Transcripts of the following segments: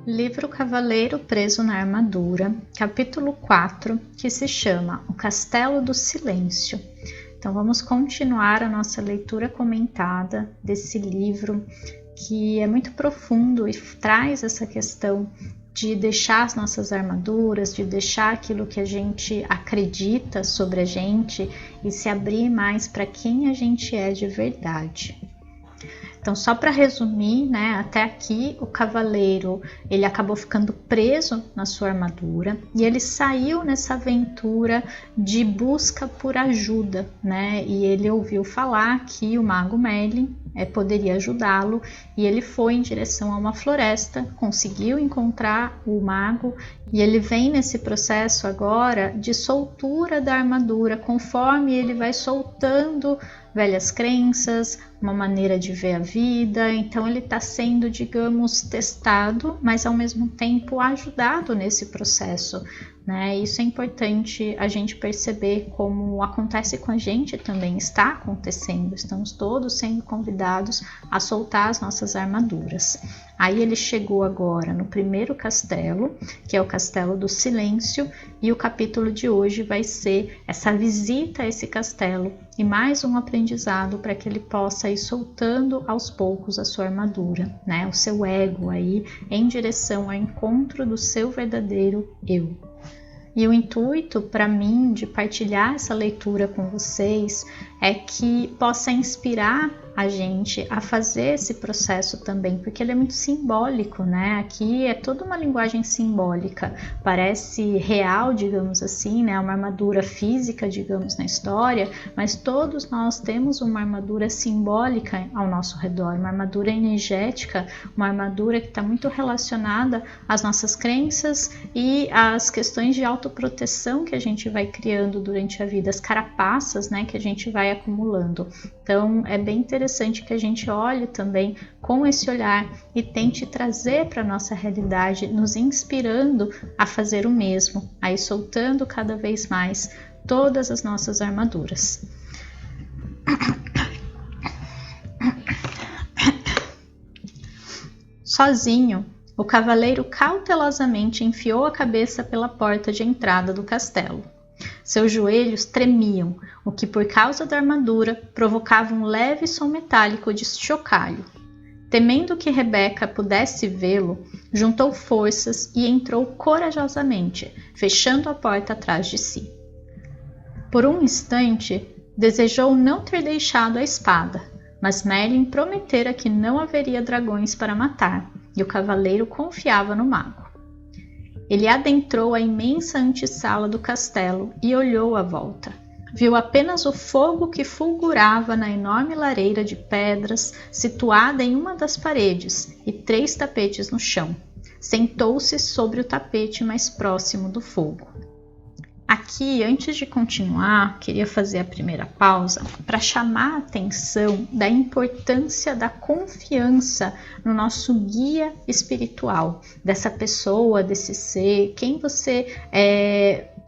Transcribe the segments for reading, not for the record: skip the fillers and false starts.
Livro Cavaleiro Preso na Armadura, capítulo 4, que se chama O Castelo do Silêncio. Então vamos continuar a nossa leitura comentada desse livro, que é muito profundo e traz essa questão de deixar as nossas armaduras, de deixar aquilo que a gente acredita sobre a gente e se abrir mais para quem a gente é de verdade. Então, só para resumir, né, até aqui o cavaleiro ele acabou ficando preso na sua armadura e ele saiu nessa aventura de busca por ajuda, né? E ele ouviu falar que o mago Merlin poderia ajudá-lo e ele foi em direção a uma floresta, conseguiu encontrar o mago e ele vem nesse processo agora de soltura da armadura, conforme ele vai soltando velhas crenças, uma maneira de ver a vida. Então ele está sendo, digamos, testado, mas ao mesmo tempo ajudado nesse processo, né? Isso é importante a gente perceber como acontece com a gente também, está acontecendo, estamos todos sendo convidados a soltar as nossas armaduras. Aí ele chegou agora no primeiro castelo, que é o Castelo do Silêncio, e o capítulo de hoje vai ser essa visita a esse castelo e mais um aprendizado para que ele possa ir soltando aos poucos a sua armadura, né? O seu ego aí em direção ao encontro do seu verdadeiro eu. E o intuito para mim de partilhar essa leitura com vocês é que possa inspirar a gente a fazer esse processo também, porque ele é muito simbólico, né? Aqui é toda uma linguagem simbólica, parece real, digamos assim, né? Uma armadura física, digamos, na história, mas todos nós temos uma armadura simbólica ao nosso redor, uma armadura energética, uma armadura que está muito relacionada às nossas crenças e às questões de autoproteção que a gente vai criando durante a vida, as carapaças, né, que a gente vai acumulando. Então é bem interessante que a gente olhe também com esse olhar e tente trazer para a nossa realidade, nos inspirando a fazer o mesmo, a ir soltando cada vez mais todas as nossas armaduras. Sozinho, o cavaleiro cautelosamente enfiou a cabeça pela porta de entrada do castelo. Seus joelhos tremiam, o que por causa da armadura provocava um leve som metálico de chocalho. Temendo que Rebeca pudesse vê-lo, juntou forças e entrou corajosamente, fechando a porta atrás de si. Por um instante, desejou não ter deixado a espada, mas Merlin prometera que não haveria dragões para matar, e o cavaleiro confiava no mago. Ele adentrou a imensa antessala do castelo e olhou à volta. Viu apenas o fogo que fulgurava na enorme lareira de pedras situada em uma das paredes e 3 tapetes no chão. Sentou-se sobre o tapete mais próximo do fogo. Aqui, antes de continuar, queria fazer a primeira pausa para chamar a atenção da importância da confiança no nosso guia espiritual, dessa pessoa, desse ser, quem você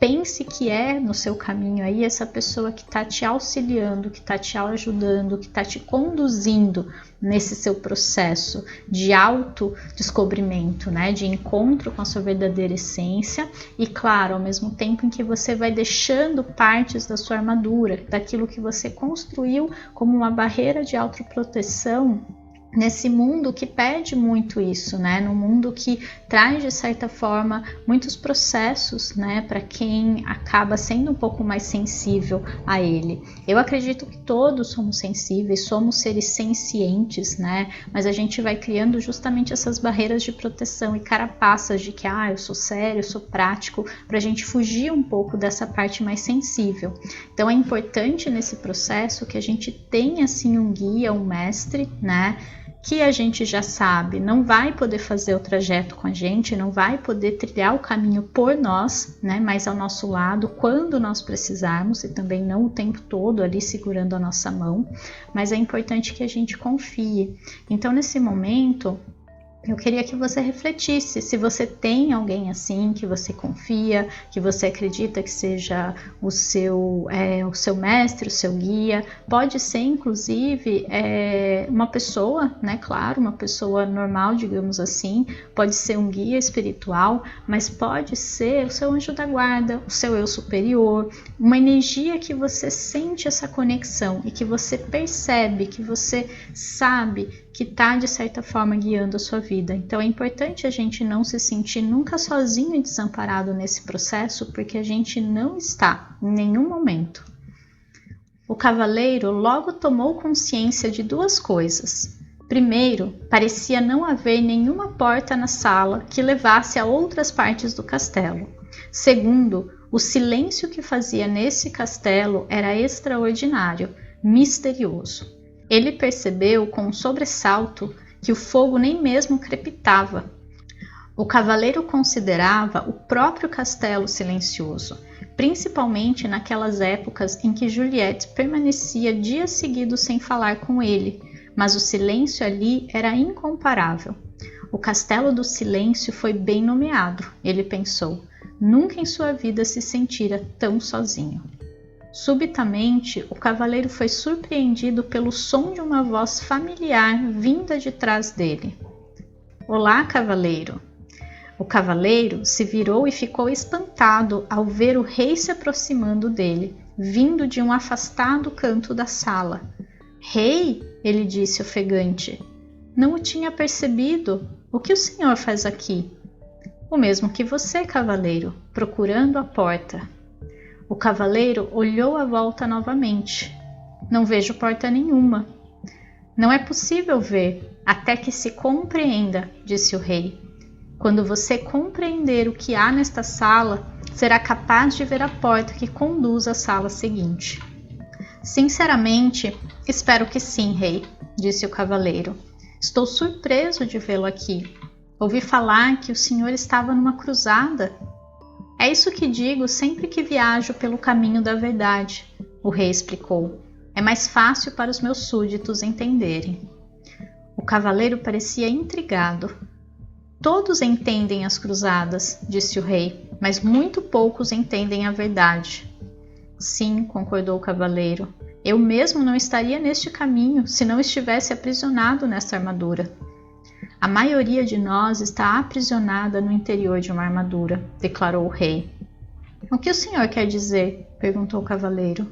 pense que é no seu caminho aí, essa pessoa que está te auxiliando, que está te ajudando, que está te conduzindo nesse seu processo de autodescobrimento, né? De encontro com a sua verdadeira essência e, claro, ao mesmo tempo em que você vai deixando partes da sua armadura, daquilo que você construiu como uma barreira de autoproteção nesse mundo que pede muito isso, né? Num mundo que traz, de certa forma, muitos processos, né? Para quem acaba sendo um pouco mais sensível a ele. Eu acredito que todos somos sensíveis, somos seres sencientes, né? Mas a gente vai criando justamente essas barreiras de proteção e carapaças de que, eu sou sério, eu sou prático, para a gente fugir um pouco dessa parte mais sensível. Então é importante nesse processo que a gente tenha, assim, um guia, um mestre, né? Que a gente já sabe, não vai poder fazer o trajeto com a gente, não vai poder trilhar o caminho por nós, né, mas ao nosso lado, quando nós precisarmos, e também não o tempo todo ali segurando a nossa mão, mas é importante que a gente confie. Então, nesse momento, Eu queria que você refletisse se você tem alguém assim que você confia, que você acredita que seja o seu mestre, o seu guia. Pode ser, inclusive, uma pessoa, né? Claro, uma pessoa normal, digamos assim. Pode ser um guia espiritual, mas pode ser o seu anjo da guarda, o seu eu superior, uma energia que você sente essa conexão e que você percebe, que você sabe que está, de certa forma, guiando a sua vida. Então é importante a gente não se sentir nunca sozinho e desamparado nesse processo, porque a gente não está em nenhum momento. O cavaleiro logo tomou consciência de duas coisas. Primeiro, parecia não haver nenhuma porta na sala que levasse a outras partes do castelo. Segundo, o silêncio que fazia nesse castelo era extraordinário, misterioso. Ele percebeu com um sobressalto que o fogo nem mesmo crepitava. O cavaleiro considerava o próprio castelo silencioso, principalmente naquelas épocas em que Juliette permanecia dias seguidos sem falar com ele, mas o silêncio ali era incomparável. O castelo do silêncio foi bem nomeado, ele pensou. Nunca em sua vida se sentira tão sozinho. Subitamente, o cavaleiro foi surpreendido pelo som de uma voz familiar vinda de trás dele. Olá, cavaleiro! O cavaleiro se virou e ficou espantado ao ver o rei se aproximando dele, vindo de um afastado canto da sala. Rei, ele disse ofegante, não o tinha percebido. O que o senhor faz aqui? O mesmo que você, cavaleiro, procurando a porta. O cavaleiro olhou à volta novamente. Não vejo porta nenhuma. Não é possível ver, até que se compreenda, disse o rei. Quando você compreender o que há nesta sala, será capaz de ver a porta que conduz à sala seguinte. Sinceramente, espero que sim, rei, disse o cavaleiro. Estou surpreso de vê-lo aqui. Ouvi falar que o senhor estava numa cruzada. É isso que digo sempre que viajo pelo caminho da verdade, o rei explicou. É mais fácil para os meus súditos entenderem. O cavaleiro parecia intrigado. Todos entendem as cruzadas, disse o rei, mas muito poucos entendem a verdade. Sim, concordou o cavaleiro. Eu mesmo não estaria neste caminho se não estivesse aprisionado nesta armadura. A maioria de nós está aprisionada no interior de uma armadura, declarou o rei. O que o senhor quer dizer? Perguntou o cavaleiro.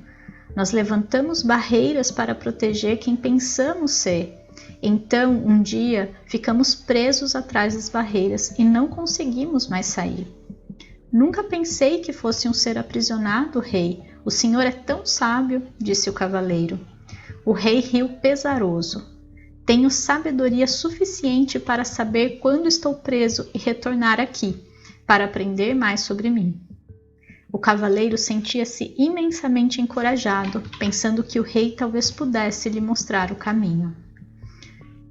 Nós levantamos barreiras para proteger quem pensamos ser. Então, um dia, ficamos presos atrás das barreiras e não conseguimos mais sair. Nunca pensei que fosse um ser aprisionado, rei. O senhor é tão sábio, disse o cavaleiro. O rei riu pesaroso. Tenho sabedoria suficiente para saber quando estou preso e retornar aqui, para aprender mais sobre mim. O cavaleiro sentia-se imensamente encorajado, pensando que o rei talvez pudesse lhe mostrar o caminho.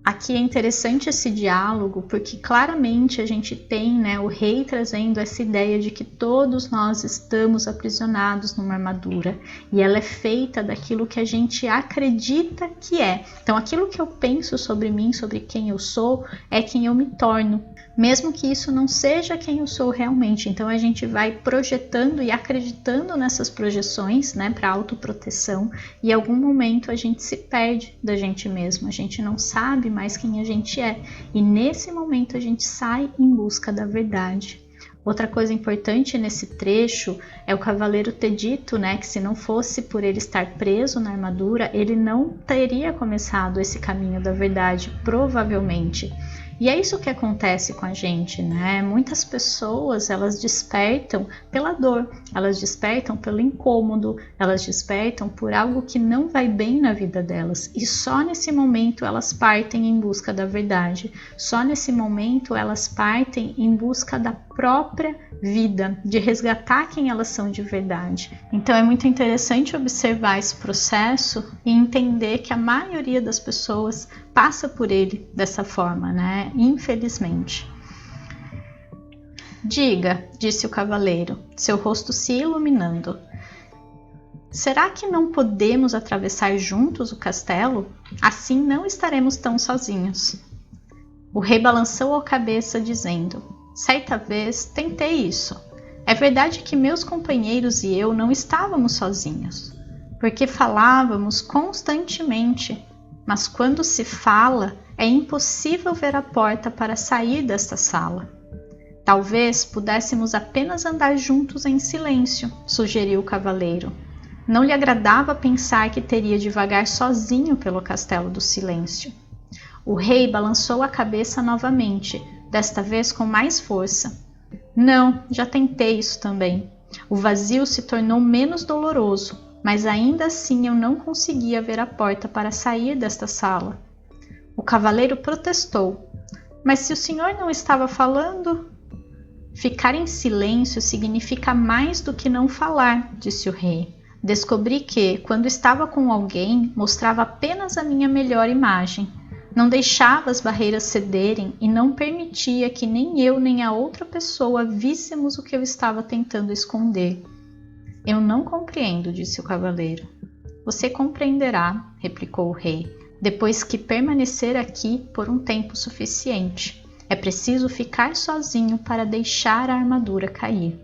Aqui é interessante esse diálogo, porque claramente a gente tem, o rei trazendo essa ideia de que todos nós estamos aprisionados numa armadura e ela é feita daquilo que a gente acredita que é. Então aquilo que eu penso sobre mim, sobre quem eu sou, é quem eu me torno, mesmo que isso não seja quem eu sou realmente. Então a gente vai projetando e acreditando nessas projeções, para autoproteção, e em algum momento a gente se perde da gente mesmo, a gente não sabe mais quem a gente é, e nesse momento a gente sai em busca da verdade. Outra coisa importante nesse trecho é o cavaleiro ter dito, que se não fosse por ele estar preso na armadura, ele não teria começado esse caminho da verdade, provavelmente. E é isso que acontece com a gente, Muitas pessoas, elas despertam pela dor, elas despertam pelo incômodo, elas despertam por algo que não vai bem na vida delas. E só nesse momento elas partem em busca da verdade. Só nesse momento elas partem em busca da própria vida, de resgatar quem elas são de verdade. Então é muito interessante observar esse processo e entender que a maioria das pessoas passa por ele dessa forma, Infelizmente. Diga, disse o cavaleiro, seu rosto se iluminando. Será que não podemos atravessar juntos o castelo? Assim não estaremos tão sozinhos. O rei balançou a cabeça, dizendo: certa vez tentei isso. É verdade que meus companheiros e eu não estávamos sozinhos, porque falávamos constantemente, mas quando se fala, é impossível ver a porta para sair desta sala. Talvez pudéssemos apenas andar juntos em silêncio, sugeriu o cavaleiro. Não lhe agradava pensar que teria de vagar sozinho pelo castelo do silêncio. O rei balançou a cabeça novamente, desta vez com mais força. Não, já tentei isso também. O vazio se tornou menos doloroso, mas ainda assim eu não conseguia ver a porta para sair desta sala. O cavaleiro protestou. Mas se o senhor não estava falando? Ficar em silêncio significa mais do que não falar, disse o rei. Descobri que, quando estava com alguém, mostrava apenas a minha melhor imagem. Não deixava as barreiras cederem e não permitia que nem eu nem a outra pessoa víssemos o que eu estava tentando esconder. Eu não compreendo, disse o cavaleiro. Você compreenderá, replicou o rei, depois que permanecer aqui por um tempo suficiente. É preciso ficar sozinho para deixar a armadura cair.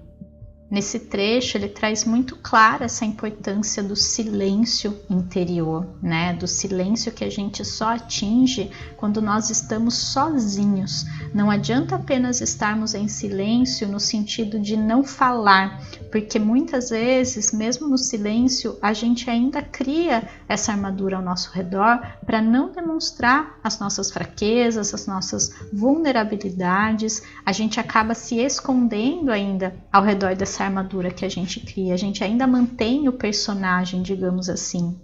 Nesse trecho, ele traz muito clara essa importância do silêncio interior, né? Do silêncio que a gente só atinge quando nós estamos sozinhos. Não adianta apenas estarmos em silêncio no sentido de não falar, porque muitas vezes, mesmo no silêncio, a gente ainda cria essa armadura ao nosso redor para não demonstrar as nossas fraquezas, as nossas vulnerabilidades. A gente acaba se escondendo ainda ao redor dessa armadura que a gente cria, a gente ainda mantém o personagem, digamos assim.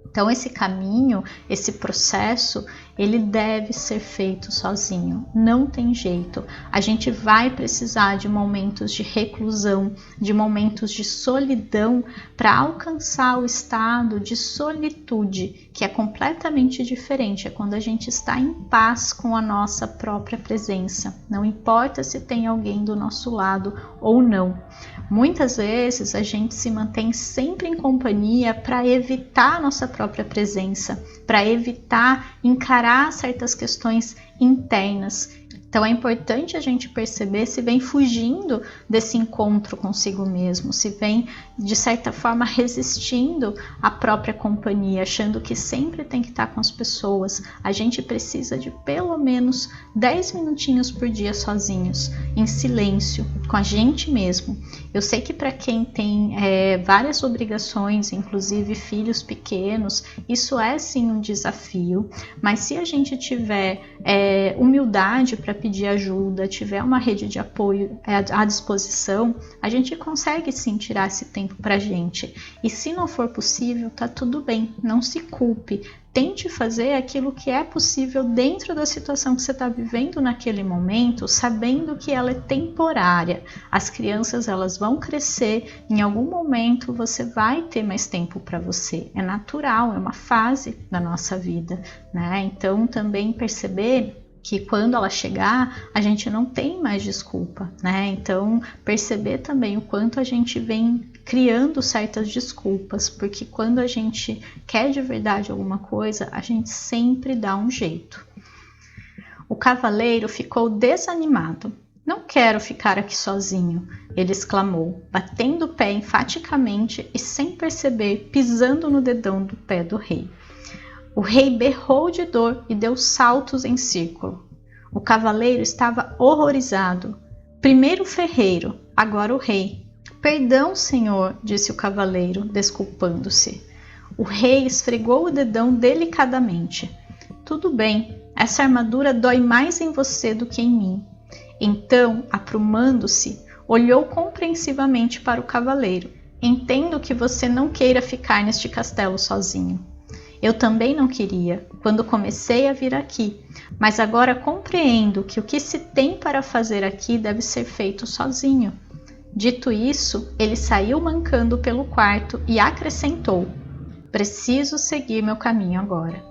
Então esse caminho, esse processo, ele deve ser feito sozinho, não tem jeito. A gente vai precisar de momentos de reclusão, de momentos de solidão para alcançar o estado de solitude, que é completamente diferente, é quando a gente está em paz com a nossa própria presença, não importa se tem alguém do nosso lado ou não. Muitas vezes a gente se mantém sempre em companhia para evitar a nossa própria presença, para evitar encarar certas questões internas. Então é importante a gente perceber se vem fugindo desse encontro consigo mesmo, se vem de certa forma resistindo à própria companhia, achando que sempre tem que estar com as pessoas. A gente precisa de pelo menos 10 minutinhos por dia sozinhos, em silêncio, com a gente mesmo. Eu sei que para quem tem várias obrigações, inclusive filhos pequenos, isso é sim um desafio, mas se a gente tiver humildade para pedir ajuda, tiver uma rede de apoio à disposição, a gente consegue sim tirar esse tempo pra gente. E se não for possível, tá tudo bem, não se culpe. Tente fazer aquilo que é possível dentro da situação que você está vivendo naquele momento, sabendo que ela é temporária. As crianças, elas vão crescer, em algum momento você vai ter mais tempo para você. É natural, é uma fase da nossa vida, né? Então também perceber que quando ela chegar, a gente não tem mais desculpa, né? Então, perceber também o quanto a gente vem criando certas desculpas, porque quando a gente quer de verdade alguma coisa, a gente sempre dá um jeito. O cavaleiro ficou desanimado. Não quero ficar aqui sozinho, ele exclamou, batendo o pé enfaticamente e sem perceber, pisando no dedão do pé do rei. O rei berrou de dor e deu saltos em círculo. O cavaleiro estava horrorizado. Primeiro o ferreiro, agora o rei. Perdão, senhor, disse o cavaleiro, desculpando-se. O rei esfregou o dedão delicadamente. Tudo bem, essa armadura dói mais em você do que em mim. Então, aprumando-se, olhou compreensivamente para o cavaleiro. Entendo que você não queira ficar neste castelo sozinho. Eu também não queria, quando comecei a vir aqui, mas agora compreendo que o que se tem para fazer aqui deve ser feito sozinho. Dito isso, ele saiu mancando pelo quarto e acrescentou: preciso seguir meu caminho agora.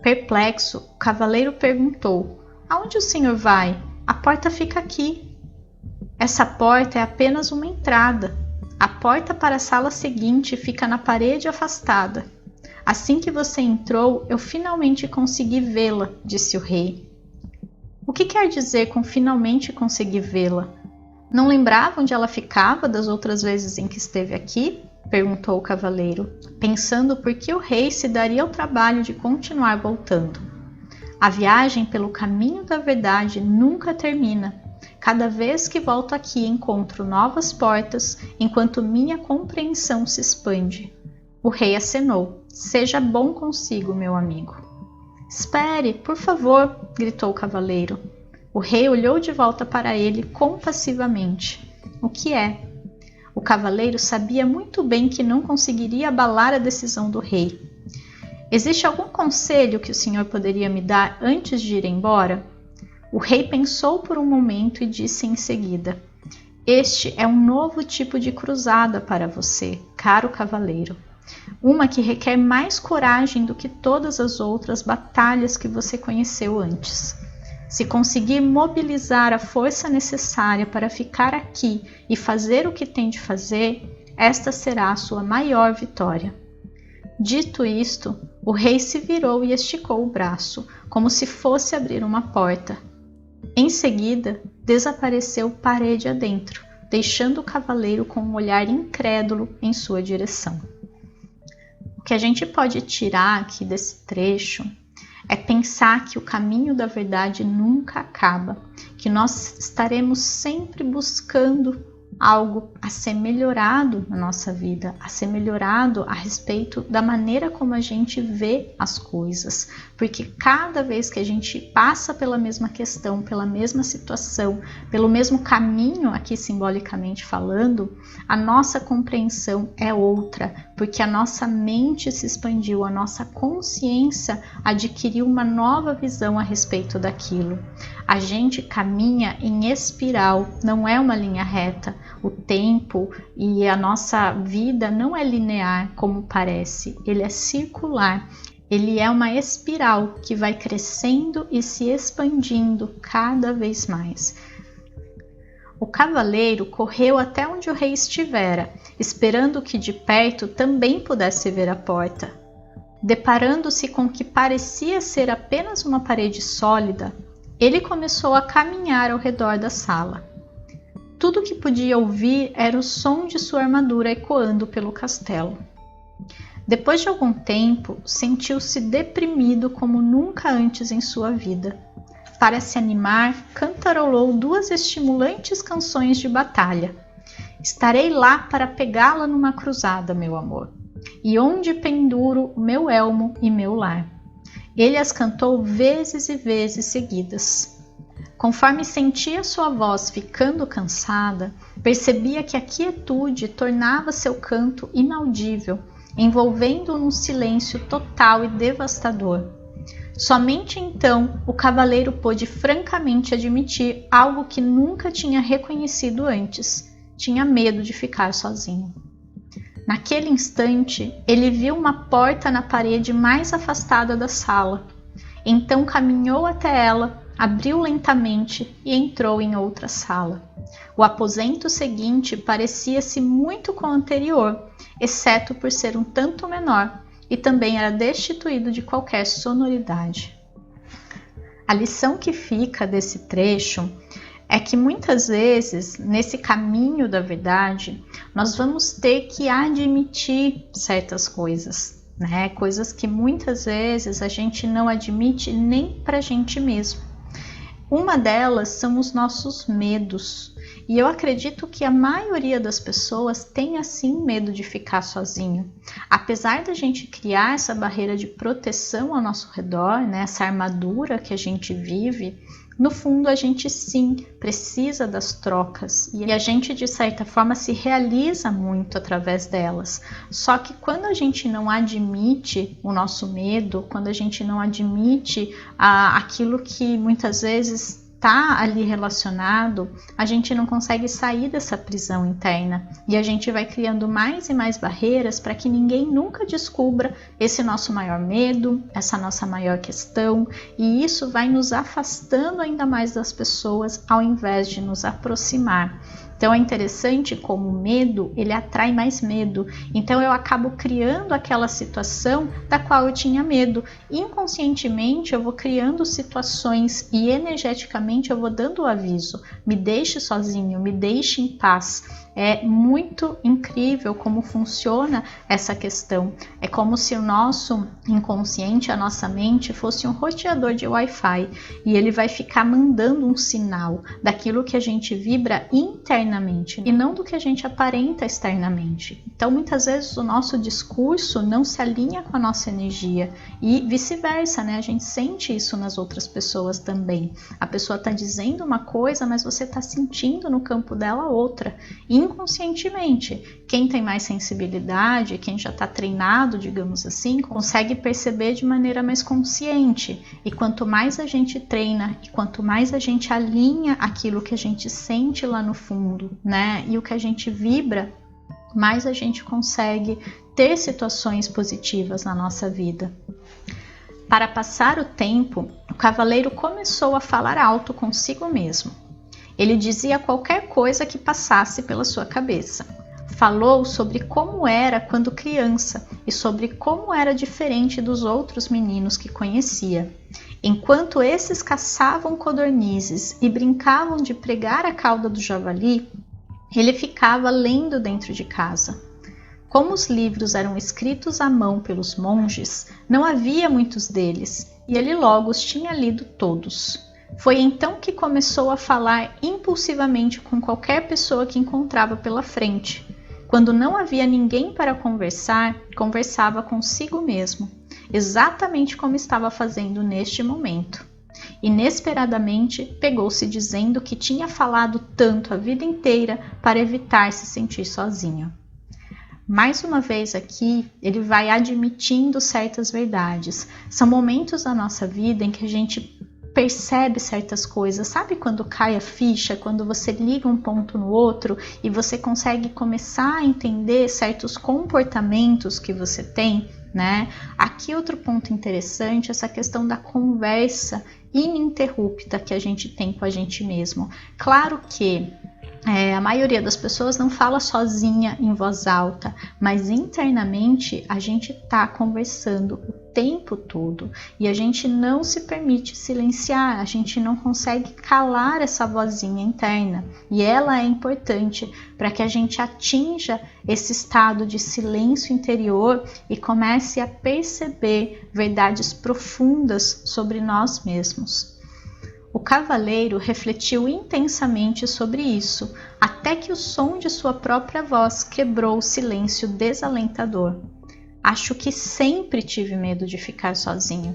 Perplexo, o cavaleiro perguntou: aonde o senhor vai? A porta fica aqui. Essa porta é apenas uma entrada. A porta para a sala seguinte fica na parede afastada. Assim que você entrou, eu finalmente consegui vê-la, disse o rei. O que quer dizer com finalmente conseguir vê-la? Não lembrava onde ela ficava das outras vezes em que esteve aqui? Perguntou o cavaleiro, pensando por que o rei se daria ao trabalho de continuar voltando. A viagem pelo caminho da verdade nunca termina. Cada vez que volto aqui encontro novas portas, enquanto minha compreensão se expande. O rei acenou. Seja bom consigo, meu amigo. Espere, por favor, gritou o cavaleiro. O rei olhou de volta para ele compassivamente. O que é? O cavaleiro sabia muito bem que não conseguiria abalar a decisão do rei. Existe algum conselho que o senhor poderia me dar antes de ir embora? O rei pensou por um momento e disse em seguida: Este é um novo tipo de cruzada para você, caro cavaleiro. Uma que requer mais coragem do que todas as outras batalhas que você conheceu antes. Se conseguir mobilizar a força necessária para ficar aqui e fazer o que tem de fazer, esta será a sua maior vitória. Dito isto, o rei se virou e esticou o braço, como se fosse abrir uma porta. Em seguida, desapareceu parede adentro, deixando o cavaleiro com um olhar incrédulo em sua direção. O que a gente pode tirar aqui desse trecho é pensar que o caminho da verdade nunca acaba, que nós estaremos sempre buscando algo a ser melhorado na nossa vida, a ser melhorado a respeito da maneira como a gente vê as coisas, porque cada vez que a gente passa pela mesma questão, pela mesma situação, pelo mesmo caminho, aqui simbolicamente falando, a nossa compreensão é outra, porque a nossa mente se expandiu, a nossa consciência adquiriu uma nova visão a respeito daquilo. A gente caminha em espiral, não é uma linha reta. O tempo e a nossa vida não é linear como parece, ele é circular. Ele é uma espiral que vai crescendo e se expandindo cada vez mais. O cavaleiro correu até onde o rei estivera, esperando que de perto também pudesse ver a porta. Deparando-se com o que parecia ser apenas uma parede sólida, ele começou a caminhar ao redor da sala. Tudo que podia ouvir era o som de sua armadura ecoando pelo castelo. Depois de algum tempo, sentiu-se deprimido como nunca antes em sua vida. Para se animar, cantarolou 2 estimulantes canções de batalha. Estarei lá para pegá-la numa cruzada, meu amor, e onde penduro o meu elmo e meu lar. Ele as cantou vezes e vezes seguidas. Conforme sentia sua voz ficando cansada, percebia que a quietude tornava seu canto inaudível, envolvendo-o num silêncio total e devastador. Somente então o cavaleiro pôde francamente admitir algo que nunca tinha reconhecido antes: tinha medo de ficar sozinho. Naquele instante, ele viu uma porta na parede mais afastada da sala. Então caminhou até ela, abriu lentamente e entrou em outra sala. O aposento seguinte parecia-se muito com o anterior, exceto por ser um tanto menor, e também era destituído de qualquer sonoridade. A lição que fica desse trecho é que muitas vezes, nesse caminho da verdade, nós vamos ter que admitir certas coisas, né? Coisas que muitas vezes a gente não admite nem pra gente mesmo. Uma delas são os nossos medos. E eu acredito que a maioria das pessoas tem assim medo de ficar sozinho. Apesar da gente criar essa barreira de proteção ao nosso redor, né, essa armadura que a gente vive, no fundo a gente sim precisa das trocas e a gente de certa forma se realiza muito através delas. Só que quando a gente não admite o nosso medo, quando a gente não admite aquilo que muitas vezes está ali relacionado, a gente não consegue sair dessa prisão interna e a gente vai criando mais e mais barreiras para que ninguém nunca descubra esse nosso maior medo, essa nossa maior questão, e isso vai nos afastando ainda mais das pessoas ao invés de nos aproximar. Então é interessante como o medo, ele atrai mais medo. Então eu acabo criando aquela situação da qual eu tinha medo. Inconscientemente eu vou criando situações e energeticamente eu vou dando o aviso. Me deixe sozinho, me deixe em paz. É muito incrível como funciona essa questão. É como se o nosso inconsciente, a nossa mente, fosse um roteador de Wi-Fi e ele vai ficar mandando um sinal daquilo que a gente vibra internamente e não do que a gente aparenta externamente. Então, muitas vezes o nosso discurso não se alinha com a nossa energia e vice-versa, né? A gente sente isso nas outras pessoas também. A pessoa está dizendo uma coisa, mas você está sentindo no campo dela outra. Inconscientemente, quem tem mais sensibilidade, quem já está treinado, digamos assim, consegue perceber de maneira mais consciente. E quanto mais a gente treina e quanto mais a gente alinha aquilo que a gente sente lá no fundo, né, e o que a gente vibra, mais a gente consegue ter situações positivas na nossa vida. Para passar o tempo, o cavaleiro começou a falar alto consigo mesmo. Ele dizia qualquer coisa que passasse pela sua cabeça. Falou sobre como era quando criança e sobre como era diferente dos outros meninos que conhecia. Enquanto esses caçavam codornizes e brincavam de pregar a cauda do javali, ele ficava lendo dentro de casa. Como os livros eram escritos à mão pelos monges, não havia muitos deles, e ele logo os tinha lido todos. Foi então que começou a falar impulsivamente com qualquer pessoa que encontrava pela frente. Quando não havia ninguém para conversar, conversava consigo mesmo, exatamente como estava fazendo neste momento. Inesperadamente, pegou-se dizendo que tinha falado tanto a vida inteira para evitar se sentir sozinho. Mais uma vez aqui, ele vai admitindo certas verdades. São momentos da nossa vida em que a gente percebe certas coisas, sabe quando cai a ficha, quando você liga um ponto no outro e você consegue começar a entender certos comportamentos que você tem, né? Aqui outro ponto interessante, essa questão da conversa ininterrupta que a gente tem com a gente mesmo. Claro que a maioria das pessoas não fala sozinha em voz alta, mas internamente a gente está conversando o tempo todo e a gente não se permite silenciar, a gente não consegue calar essa vozinha interna e ela é importante para que a gente atinja esse estado de silêncio interior e comece a perceber verdades profundas sobre nós mesmos. O cavaleiro refletiu intensamente sobre isso, até que o som de sua própria voz quebrou o silêncio desalentador. Acho que sempre tive medo de ficar sozinho.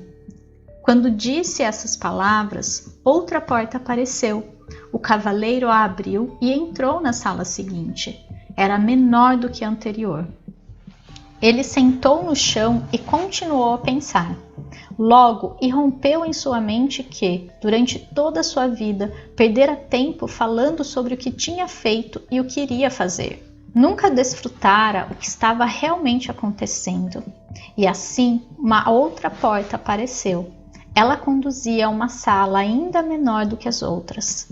Quando disse essas palavras, outra porta apareceu. O cavaleiro a abriu e entrou na sala seguinte. Era menor do que a anterior. Ele sentou no chão e continuou a pensar. Logo, irrompeu em sua mente que, durante toda a sua vida, perdera tempo falando sobre o que tinha feito e o que iria fazer. Nunca desfrutara o que estava realmente acontecendo. E assim, uma outra porta apareceu. Ela conduzia a uma sala ainda menor do que as outras.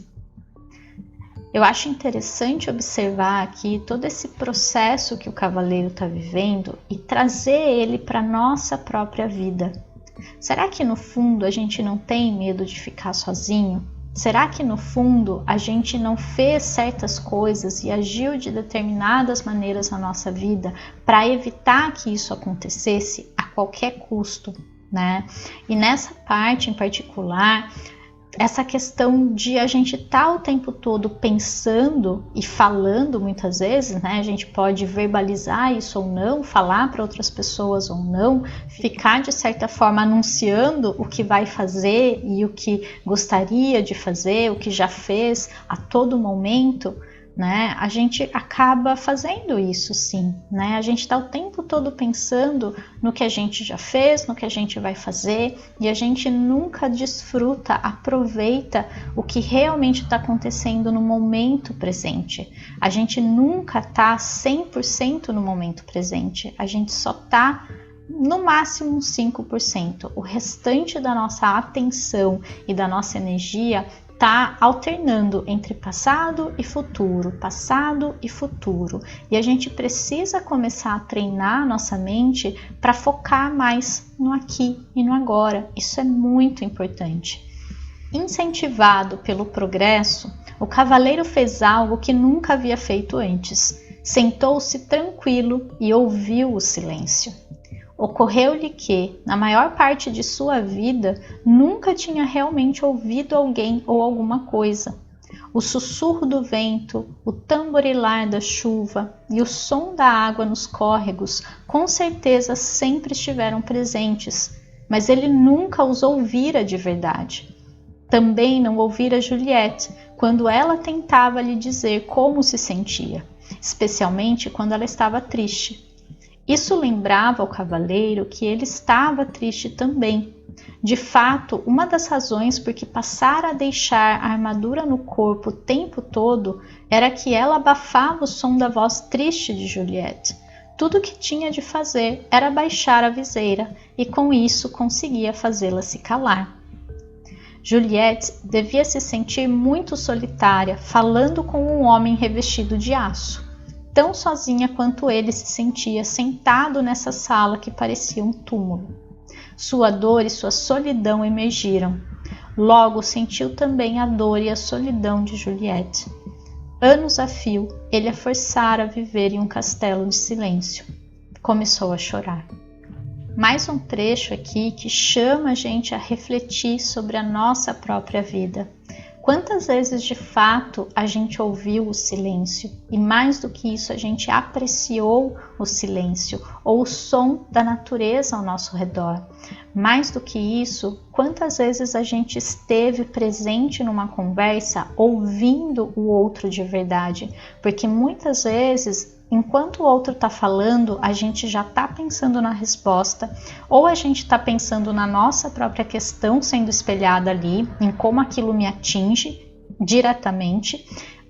Eu acho interessante observar aqui todo esse processo que o cavaleiro está vivendo e trazer ele para a nossa própria vida. Será que no fundo a gente não tem medo de ficar sozinho? Será que no fundo a gente não fez certas coisas e agiu de determinadas maneiras na nossa vida para evitar que isso acontecesse a qualquer custo, né? E nessa parte em particular, essa questão de a gente estar o tempo todo pensando e falando muitas vezes, né? A gente pode verbalizar isso ou não, falar para outras pessoas ou não, ficar de certa forma anunciando o que vai fazer e o que gostaria de fazer, o que já fez a todo momento, né? A gente acaba fazendo isso sim, né? A gente está o tempo todo pensando no que a gente já fez, no que a gente vai fazer e a gente nunca desfruta, aproveita o que realmente está acontecendo no momento presente. A gente nunca está 100% no momento presente, a gente só está no máximo uns 5%. O restante da nossa atenção e da nossa energia está alternando entre passado e futuro, e a gente precisa começar a treinar a nossa mente para focar mais no aqui e no agora. Isso é muito importante. Incentivado pelo progresso, o cavaleiro fez algo que nunca havia feito antes. Sentou-se tranquilo e ouviu o silêncio. Ocorreu-lhe que, na maior parte de sua vida, nunca tinha realmente ouvido alguém ou alguma coisa. O sussurro do vento, o tamborilar da chuva e o som da água nos córregos com certeza sempre estiveram presentes, mas ele nunca os ouvira de verdade. Também não ouvira Juliette quando ela tentava lhe dizer como se sentia, especialmente quando ela estava triste. Isso lembrava ao cavaleiro que ele estava triste também. De fato, uma das razões por que passara a deixar a armadura no corpo o tempo todo era que ela abafava o som da voz triste de Juliette. Tudo o que tinha de fazer era baixar a viseira e com isso conseguia fazê-la se calar. Juliette devia se sentir muito solitária, falando com um homem revestido de aço. Tão sozinha quanto ele se sentia sentado nessa sala que parecia um túmulo. Sua dor e sua solidão emergiram. Logo sentiu também a dor e a solidão de Juliette. Anos a fio, ele a forçara a viver em um castelo de silêncio. Começou a chorar. Mais um trecho aqui que chama a gente a refletir sobre a nossa própria vida. Quantas vezes de fato a gente ouviu o silêncio e mais do que isso a gente apreciou o silêncio ou o som da natureza ao nosso redor? Mais do que isso, quantas vezes a gente esteve presente numa conversa ouvindo o outro de verdade? Porque muitas vezes, enquanto o outro está falando, a gente já está pensando na resposta, ou a gente está pensando na nossa própria questão sendo espelhada ali, em como aquilo me atinge diretamente,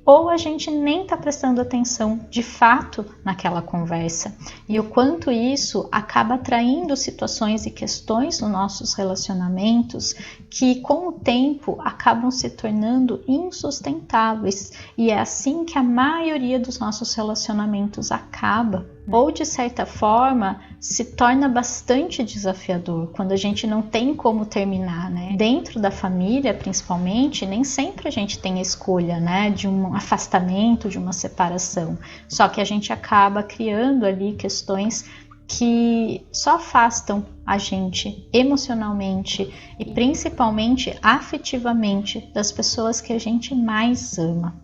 ou a gente nem está prestando atenção de fato naquela conversa. E o quanto isso acaba atraindo situações e questões nos nossos relacionamentos que com o tempo acabam se tornando insustentáveis. E é assim que a maioria dos nossos relacionamentos acaba. Ou de certa forma se torna bastante desafiador quando a gente não tem como terminar, né? Dentro da família, principalmente, nem sempre a gente tem a escolha, né, de um afastamento, de uma separação. Só que a gente acaba criando ali questões que só afastam a gente emocionalmente e principalmente afetivamente das pessoas que a gente mais ama.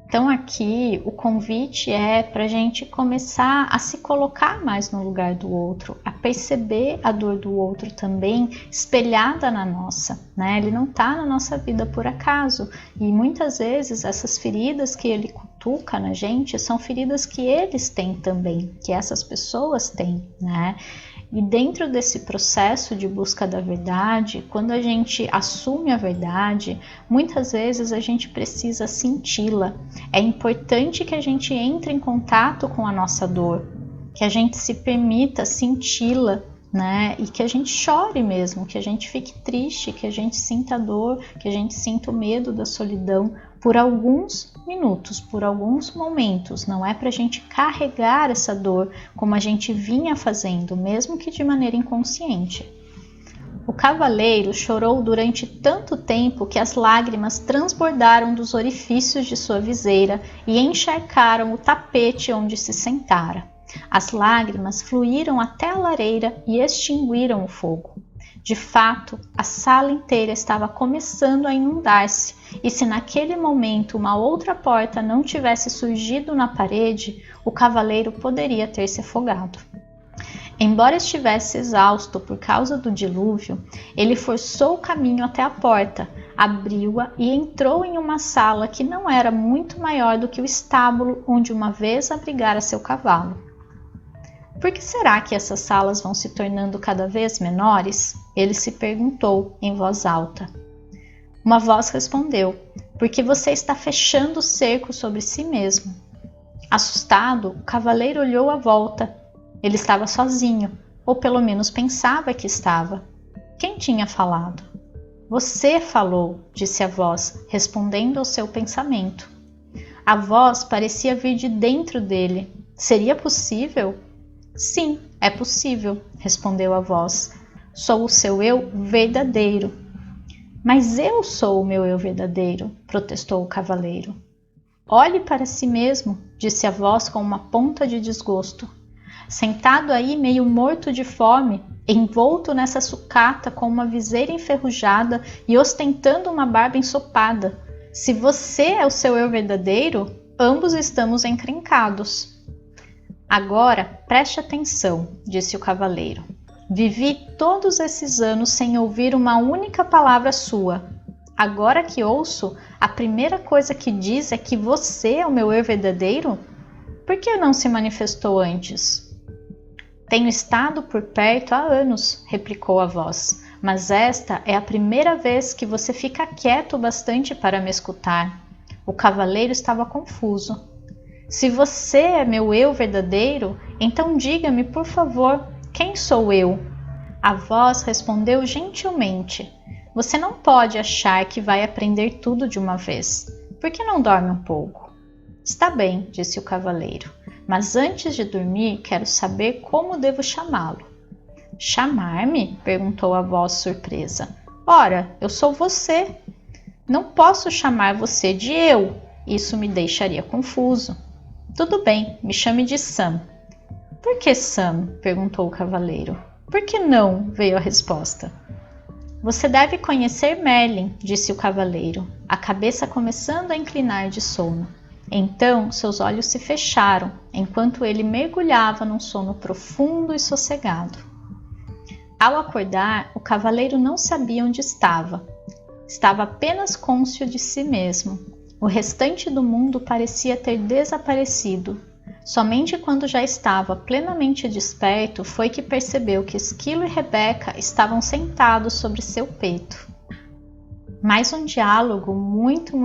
Então aqui o convite é para a gente começar a se colocar mais no lugar do outro, a perceber a dor do outro também espelhada na nossa, né? Ele não está na nossa vida por acaso e muitas vezes essas feridas que ele cutuca na gente são feridas que eles têm também, que essas pessoas têm, né? E dentro desse processo de busca da verdade, quando a gente assume a verdade, muitas vezes a gente precisa senti-la. É importante que a gente entre em contato com a nossa dor, que a gente se permita senti-la, né? E que a gente chore mesmo, que a gente fique triste, que a gente sinta a dor, que a gente sinta o medo da solidão por alguns minutos, por alguns momentos. Não é para a gente carregar essa dor como a gente vinha fazendo, mesmo que de maneira inconsciente. O cavaleiro chorou durante tanto tempo que as lágrimas transbordaram dos orifícios de sua viseira e encharcaram o tapete onde se sentara. As lágrimas fluíram até a lareira e extinguiram o fogo. De fato, a sala inteira estava começando a inundar-se, e se naquele momento uma outra porta não tivesse surgido na parede, o cavaleiro poderia ter se afogado. Embora estivesse exausto por causa do dilúvio, ele forçou o caminho até a porta, abriu-a e entrou em uma sala que não era muito maior do que o estábulo onde uma vez abrigara seu cavalo. Por que será que essas salas vão se tornando cada vez menores? Ele se perguntou em voz alta. Uma voz respondeu: porque você está fechando o cerco sobre si mesmo. Assustado, o cavaleiro olhou à volta. Ele estava sozinho, ou pelo menos pensava que estava. Quem tinha falado? Você falou, disse a voz, respondendo ao seu pensamento. A voz parecia vir de dentro dele. Seria possível? Sim, é possível, respondeu a voz. Sou o seu eu verdadeiro. Mas eu sou o meu eu verdadeiro, protestou o cavaleiro. Olhe para si mesmo, disse a voz com uma ponta de desgosto. Sentado aí meio morto de fome, envolto nessa sucata com uma viseira enferrujada e ostentando uma barba ensopada. Se você é o seu eu verdadeiro, ambos estamos encrencados. Agora, preste atenção, disse o cavaleiro. Vivi todos esses anos sem ouvir uma única palavra sua. Agora que ouço, a primeira coisa que diz é que você é o meu eu verdadeiro? Por que não se manifestou antes? Tenho estado por perto há anos, replicou a voz, mas esta é a primeira vez que você fica quieto o bastante para me escutar. O cavaleiro estava confuso. Se você é meu eu verdadeiro, então diga-me, por favor, quem sou eu? A voz respondeu gentilmente. Você não pode achar que vai aprender tudo de uma vez. Por que não dorme um pouco? Está bem, disse o cavaleiro, mas antes de dormir quero saber como devo chamá-lo. Chamar-me? Perguntou a voz surpresa. Ora, eu sou você. Não posso chamar você de eu. Isso me deixaria confuso. Tudo bem, me chame de Sam. Por que Sam? Perguntou o cavaleiro. Por que não? Veio a resposta. Você deve conhecer Merlin, disse o cavaleiro, a cabeça começando a inclinar de sono. Então seus olhos se fecharam, enquanto ele mergulhava num sono profundo e sossegado. Ao acordar, o cavaleiro não sabia onde estava. Estava apenas cônscio de si mesmo. O restante do mundo parecia ter desaparecido. Somente quando já estava plenamente desperto foi que percebeu que Esquilo e Rebeca estavam sentados sobre seu peito. Mais um diálogo muito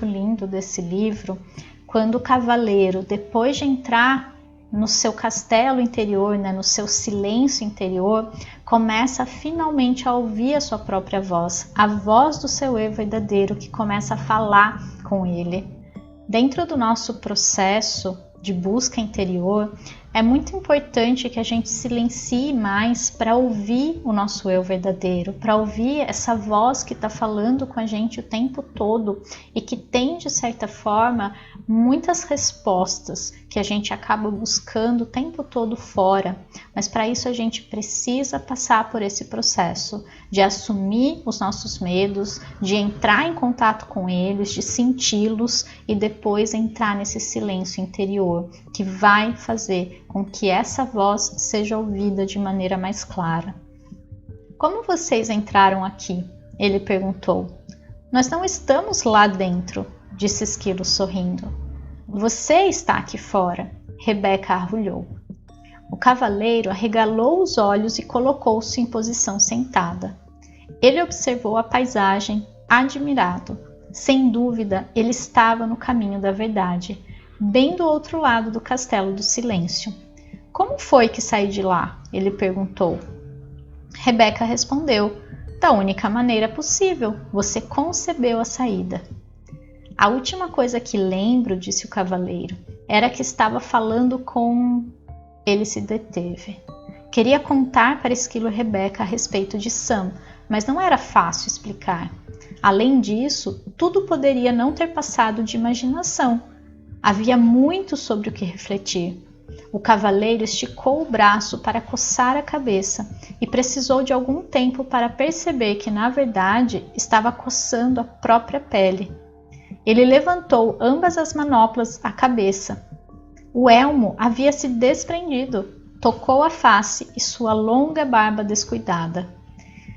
lindo desse livro, quando o cavaleiro, depois de entrar no seu castelo interior, no seu silêncio interior, começa finalmente a ouvir a sua própria voz, a voz do seu eu verdadeiro que começa a falar com ele. Dentro do nosso processo de busca interior, é muito importante que a gente silencie mais para ouvir o nosso eu verdadeiro, para ouvir essa voz que está falando com a gente o tempo todo e que tem, de certa forma, muitas respostas que a gente acaba buscando o tempo todo fora. Mas para isso a gente precisa passar por esse processo de assumir os nossos medos, de entrar em contato com eles, de senti-los e depois entrar nesse silêncio interior que vai fazer com que essa voz seja ouvida de maneira mais clara. Como vocês entraram aqui? Ele perguntou. Nós não estamos lá dentro, disse Esquilo sorrindo. Você está aqui fora, Rebeca arrulhou. O cavaleiro arregalou os olhos e colocou-se em posição sentada. Ele observou a paisagem, admirado. Sem dúvida, ele estava no caminho da verdade, bem do outro lado do Castelo do Silêncio. Como foi que saí de lá? Ele perguntou. Rebeca respondeu. Da única maneira possível, você concebeu a saída. A última coisa que lembro, disse o cavaleiro, era que estava falando com... Ele se deteve. Queria contar para Esquilo e Rebeca a respeito de Sam, mas não era fácil explicar. Além disso, tudo poderia não ter passado de imaginação. Havia muito sobre o que refletir. O cavaleiro esticou o braço para coçar a cabeça e precisou de algum tempo para perceber que, na verdade, estava coçando a própria pele. Ele levantou ambas as manoplas à cabeça. O elmo havia se desprendido, tocou a face e sua longa barba descuidada.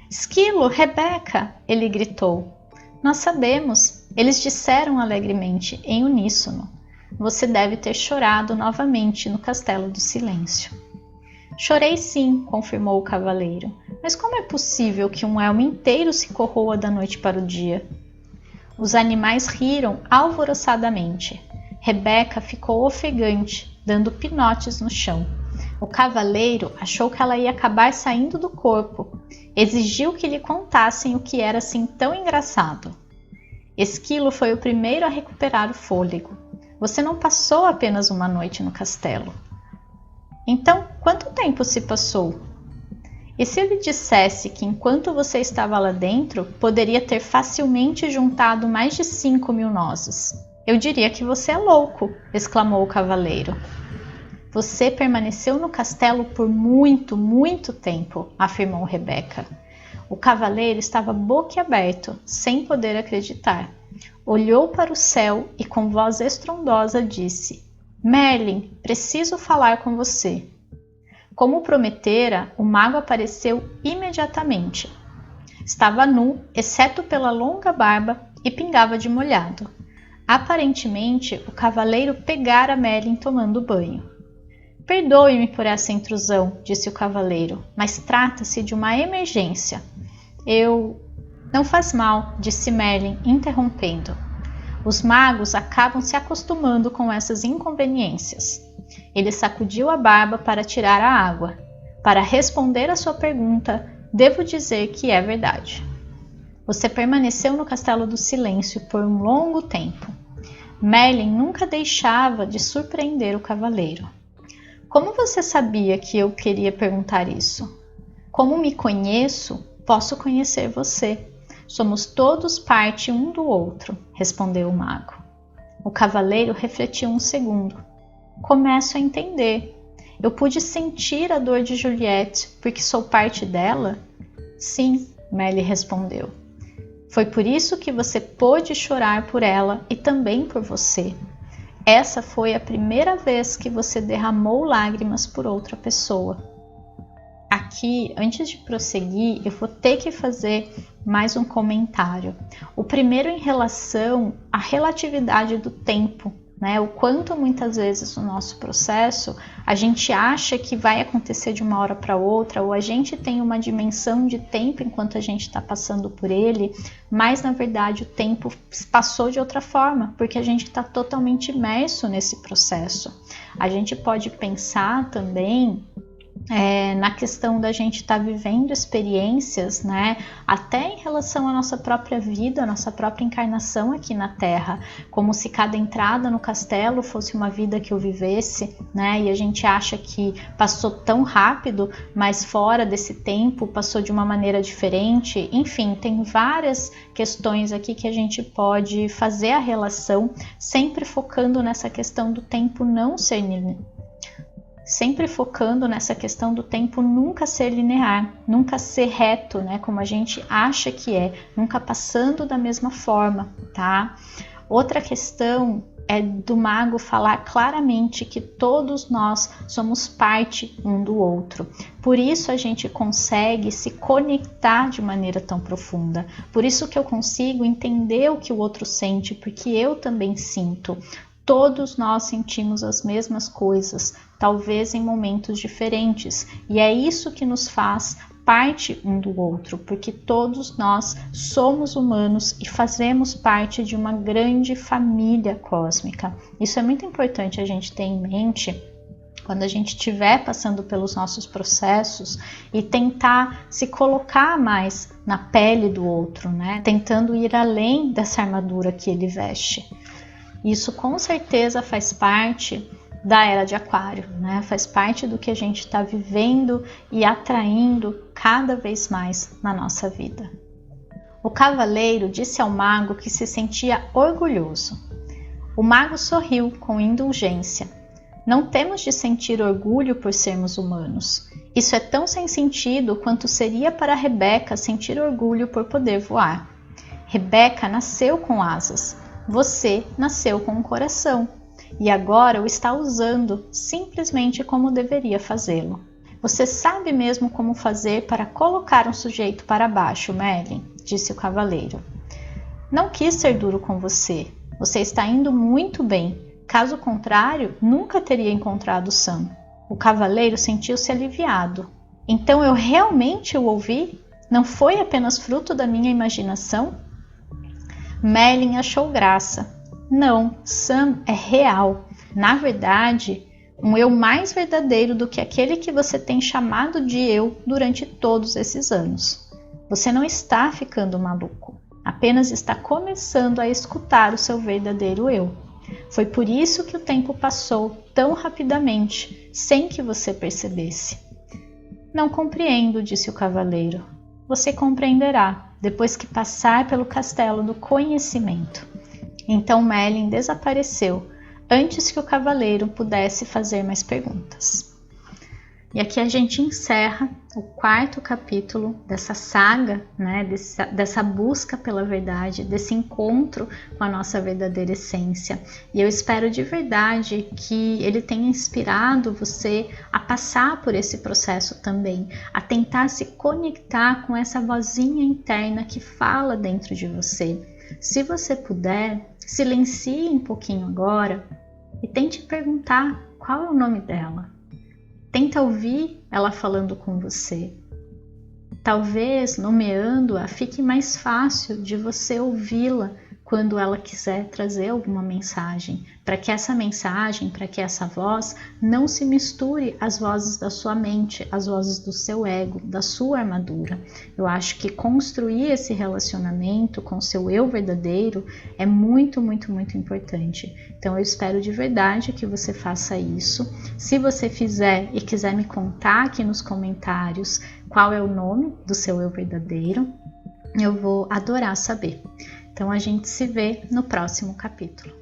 Esquilo, Rebeca! Ele gritou. Nós sabemos, eles disseram alegremente, em uníssono. Você deve ter chorado novamente no Castelo do Silêncio. Chorei sim, confirmou o cavaleiro. Mas como é possível que um elmo inteiro se corroa da noite para o dia? Os animais riram alvoroçadamente. Rebeca ficou ofegante, dando pinotes no chão. O cavaleiro achou que ela ia acabar saindo do corpo. Exigiu que lhe contassem o que era assim tão engraçado. Esquilo foi o primeiro a recuperar o fôlego. Você não passou apenas uma noite no castelo. Então, quanto tempo se passou? E se eu lhe dissesse que enquanto você estava lá dentro, poderia ter facilmente juntado mais de 5.000 nozes? Eu diria que você é louco, exclamou o cavaleiro. Você permaneceu no castelo por muito, muito tempo, afirmou Rebeca. O cavaleiro estava boquiaberto, sem poder acreditar. Olhou para o céu e com voz estrondosa disse: Merlin, preciso falar com você. Como prometera, o mago apareceu imediatamente. Estava nu, exceto pela longa barba, e pingava de molhado. Aparentemente, o cavaleiro pegara Merlin tomando banho. Perdoe-me por essa intrusão, disse o cavaleiro, mas trata-se de uma emergência. Não faz mal, disse Merlin, interrompendo. Os magos acabam se acostumando com essas inconveniências. Ele sacudiu a barba para tirar a água. Para responder à sua pergunta, devo dizer que é verdade. Você permaneceu no Castelo do Silêncio por um longo tempo. Merlin nunca deixava de surpreender o cavaleiro. Como você sabia que eu queria perguntar isso? Como me conheço, posso conhecer você. Somos todos parte um do outro, respondeu o mago. O cavaleiro refletiu um segundo. Começo a entender. Eu pude sentir a dor de Juliette porque sou parte dela? Sim, Merlin respondeu. Foi por isso que você pôde chorar por ela e também por você. Essa foi a primeira vez que você derramou lágrimas por outra pessoa. Aqui, antes de prosseguir, eu vou ter que fazer mais um comentário. O primeiro em relação à relatividade do tempo, né? O quanto muitas vezes no nosso processo a gente acha que vai acontecer de uma hora para outra, ou a gente tem uma dimensão de tempo enquanto a gente está passando por ele, mas na verdade o tempo passou de outra forma, porque a gente está totalmente imerso nesse processo. A gente pode pensar também na questão da gente estar vivendo experiências, né, até em relação à nossa própria vida, à nossa própria encarnação aqui na Terra, como se cada entrada no castelo fosse uma vida que eu vivesse, né, e a gente acha que passou tão rápido, mas fora desse tempo passou de uma maneira diferente. Enfim, tem várias questões aqui que a gente pode fazer a relação, sempre focando nessa questão do tempo não ser sempre focando nessa questão do tempo nunca ser linear, nunca ser reto, né, como a gente acha que é, nunca passando da mesma forma, tá? Outra questão é do mago falar claramente que todos nós somos parte um do outro. Por isso a gente consegue se conectar de maneira tão profunda. Por isso que eu consigo entender o que o outro sente, porque eu também sinto. Todos nós sentimos as mesmas coisas, talvez em momentos diferentes, e é isso que nos faz parte um do outro, porque todos nós somos humanos e fazemos parte de uma grande família cósmica. Isso é muito importante a gente ter em mente quando a gente estiver passando pelos nossos processos e tentar se colocar mais na pele do outro, né? Tentando ir além dessa armadura que ele veste. Isso com certeza faz parte da era de Aquário, né? Faz parte do que a gente está vivendo e atraindo cada vez mais na nossa vida. O cavaleiro disse ao mago que se sentia orgulhoso. O mago sorriu com indulgência. Não temos de sentir orgulho por sermos humanos. Isso é tão sem sentido quanto seria para Rebeca sentir orgulho por poder voar. Rebeca nasceu com asas. Você nasceu com um coração e agora o está usando simplesmente como deveria fazê-lo. Você sabe mesmo como fazer para colocar um sujeito para baixo, Merlin, disse o cavaleiro. Não quis ser duro com você. Você está indo muito bem. Caso contrário, nunca teria encontrado Sam. O cavaleiro sentiu-se aliviado. Então eu realmente o ouvi? Não foi apenas fruto da minha imaginação? Merlin achou graça. Não, Sam é real. Na verdade, Um eu mais verdadeiro do que aquele que você tem chamado de eu durante todos esses anos. Você não está ficando maluco, apenas está começando a escutar o seu verdadeiro eu. Foi por isso que o tempo passou tão rapidamente, sem que você percebesse. Não compreendo, disse o cavaleiro. Você compreenderá, depois que passar pelo castelo do conhecimento. Então Merlin desapareceu, antes que o cavaleiro pudesse fazer mais perguntas. E aqui a gente encerra o 4º capítulo dessa saga, né, dessa busca pela verdade, desse encontro com a nossa verdadeira essência. E eu espero de verdade que ele tenha inspirado você a passar por esse processo também, a tentar se conectar com essa vozinha interna que fala dentro de você. Se você puder, silencie um pouquinho agora e tente perguntar qual é o nome dela. Tenta ouvir ela falando com você. Talvez, nomeando-a, fique mais fácil de você ouvi-la quando ela quiser trazer alguma mensagem, para que essa mensagem, para que essa voz não se misture às vozes da sua mente, às vozes do seu ego, da sua armadura. Eu acho que construir esse relacionamento com seu eu verdadeiro é muito, muito, muito importante. Então eu espero de verdade que você faça isso. Se você fizer e quiser me contar aqui nos comentários qual é o nome do seu eu verdadeiro, eu vou adorar saber. Então a gente se vê no próximo capítulo.